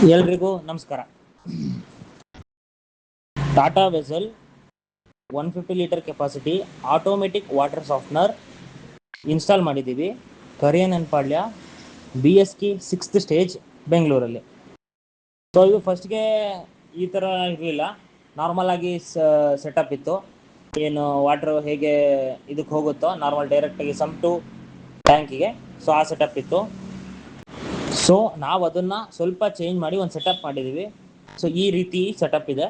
ಎಲ್ರಿಗೂ ನಮಸ್ಕಾರ. Tata vessel 150 litre capacity automatic water softener install ಮಾಡಿದ್ದೀವಿ. ಕರಿಯನ್ ಅಂಡ್ ಪಾಳ್ಯ BSK 6th ಸ್ಟೇಜ್ ಬೆಂಗಳೂರಲ್ಲಿ. ಸೊ ಇದು ಫಸ್ಟ್ಗೆ ಈ ಥರ ಇರಲಿಲ್ಲ, ನಾರ್ಮಲ್ ಆಗಿ ಸೆಟಪ್ ಇತ್ತು. ಏನು ವಾಟ್ರ್ ಹೇಗೆ ಇದಕ್ಕೆ ಹೋಗುತ್ತೋ ನಾರ್ಮಲ್ ಡೈರೆಕ್ಟಾಗಿ ಸಮ್ ಟು ಟ್ಯಾಂಕಿಗೆ, ಸೊ ಆ ಸೆಟಪ್ ಇತ್ತು. ಸೊ ನಾವು ಅದನ್ನು ಸ್ವಲ್ಪ ಚೇಂಜ್ ಮಾಡಿ ಒಂದು ಸೆಟಪ್ ಮಾಡಿದ್ದೀವಿ. ಸೊ ಈ ರೀತಿ ಸೆಟಪ್ ಇದೆ.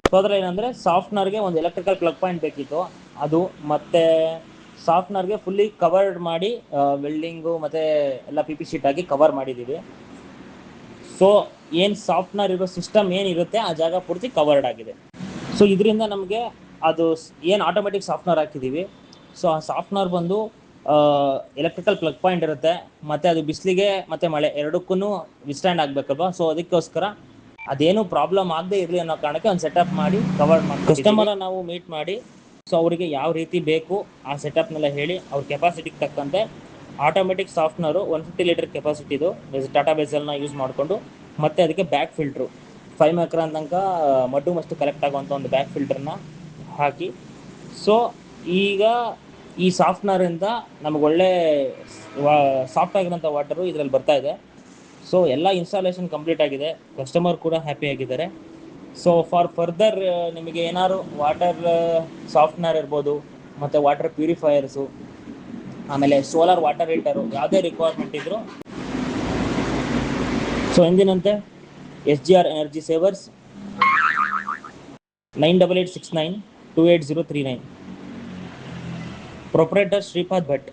ಸೊ ಅದ್ರಲ್ಲಿ ಏನಂದರೆ ಸಾಫ್ಟ್ನರ್ಗೆ ಒಂದು ಎಲೆಕ್ಟ್ರಿಕಲ್ ಪ್ಲಗ್ ಪಾಯಿಂಟ್ ಬೇಕಿತ್ತು, ಅದು ಮತ್ತು ಸಾಫ್ಟ್ನರ್ಗೆ ಫುಲ್ಲಿ ಕವರ್ಡ್ ಮಾಡಿ ವೆಲ್ಡಿಂಗು ಮತ್ತು ಎಲ್ಲ PP ಶೀಟ್ ಆಗಿ ಕವರ್ ಮಾಡಿದ್ದೀವಿ. ಸೊ ಏನು ಸಾಫ್ಟ್ನರ್ ಇರೋ ಸಿಸ್ಟಮ್ ಏನಿರುತ್ತೆ ಆ ಜಾಗ ಪೂರ್ತಿ ಕವರ್ಡ್ ಆಗಿದೆ. ಸೊ ಇದರಿಂದ ನಮಗೆ ಅದು ಏನು ಆಟೋಮೆಟಿಕ್ ಸಾಫ್ಟ್ನರ್ ಹಾಕಿದ್ದೀವಿ, ಸೊ ಆ ಸಾಫ್ಟ್ನರ್ ಬಂದು ಎಲೆಕ್ಟ್ರಿಕಲ್ ಪ್ಲಗ್ ಪಾಯಿಂಟ್ ಇರುತ್ತೆ, ಮತ್ತು ಅದು ಬಿಸಿಲಿಗೆ ಮತ್ತು ಮಳೆ ಎರಡಕ್ಕೂ ವಿಸ್ಟ್ಯಾಂಡ್ ಆಗಬೇಕಲ್ವ. ಸೊ ಅದಕ್ಕೋಸ್ಕರ ಅದೇನು ಪ್ರಾಬ್ಲಮ್ ಆಗದೆ ಇರಲಿ ಅನ್ನೋ ಕಾರಣಕ್ಕೆ ಒಂದು ಸೆಟಪ್ ಮಾಡಿ ಕವರ್ ಮಾಡಿ ಕಸ್ಟಮರ ನಾವು ಮೀಟ್ ಮಾಡಿ, ಸೊ ಅವರಿಗೆ ಯಾವ ರೀತಿ ಬೇಕು ಆ ಸೆಟಪ್ನೆಲ್ಲ ಹೇಳಿ ಅವ್ರ ಕೆಪಾಸಿಟಿಗೆ ತಕ್ಕಂತೆ ಆಟೋಮೆಟಿಕ್ ಸಾಫ್ಟ್ನರು 150 ಲೀಟರ್ ಕೆಪಾಸಿಟಿದು ಟಾಟಾ ವೆಸಲ್ನ ಯೂಸ್ ಮಾಡಿಕೊಂಡು, ಮತ್ತು ಅದಕ್ಕೆ ಬ್ಯಾಕ್ ಫಿಲ್ಟ್ರು 5 ಮೈಕ್ರಾನ್ ತನಕ ಮಡ್ಡು ಮಸ್ತು ಕಲೆಕ್ಟ್ ಆಗುವಂಥ ಒಂದು ಬ್ಯಾಕ್ ಫಿಲ್ಟ್ರನ್ನ ಹಾಕಿ, ಸೊ ಈಗ ಈ ಸಾಫ್ಟ್ನರಿಂದ ನಮಗೆ ಒಳ್ಳೆ ಸಾಫ್ಟ್ ಆಗಿರೋಂಥ ವಾಟರು ಇದರಲ್ಲಿ ಬರ್ತಾ ಇದೆ. ಸೊ ಎಲ್ಲ ಇನ್ಸ್ಟಾಲೇಷನ್ ಕಂಪ್ಲೀಟ್ ಆಗಿದೆ, ಕಸ್ಟಮರ್ ಕೂಡ ಹ್ಯಾಪಿ ಆಗಿದ್ದಾರೆ. ಸೊ ಫಾರ್ ಫರ್ದರ್ ನಿಮಗೆ ಏನಾದ್ರು ವಾಟರ್ ಸಾಫ್ಟ್ನರ್ ಇರ್ಬೋದು, ಮತ್ತು ವಾಟರ್ ಪ್ಯೂರಿಫೈಯರ್ಸು, ಆಮೇಲೆ ಸೋಲಾರ್ ವಾಟರ್ ಹೀಟರು ಯಾವುದೇ ರಿಕ್ವೈರ್ಮೆಂಟ್ ಇದ್ದರೂ, ಸೊ ಎಂದಿನಂತೆ SGR energy savers 9886928039. Proprietor Shripad Bhat.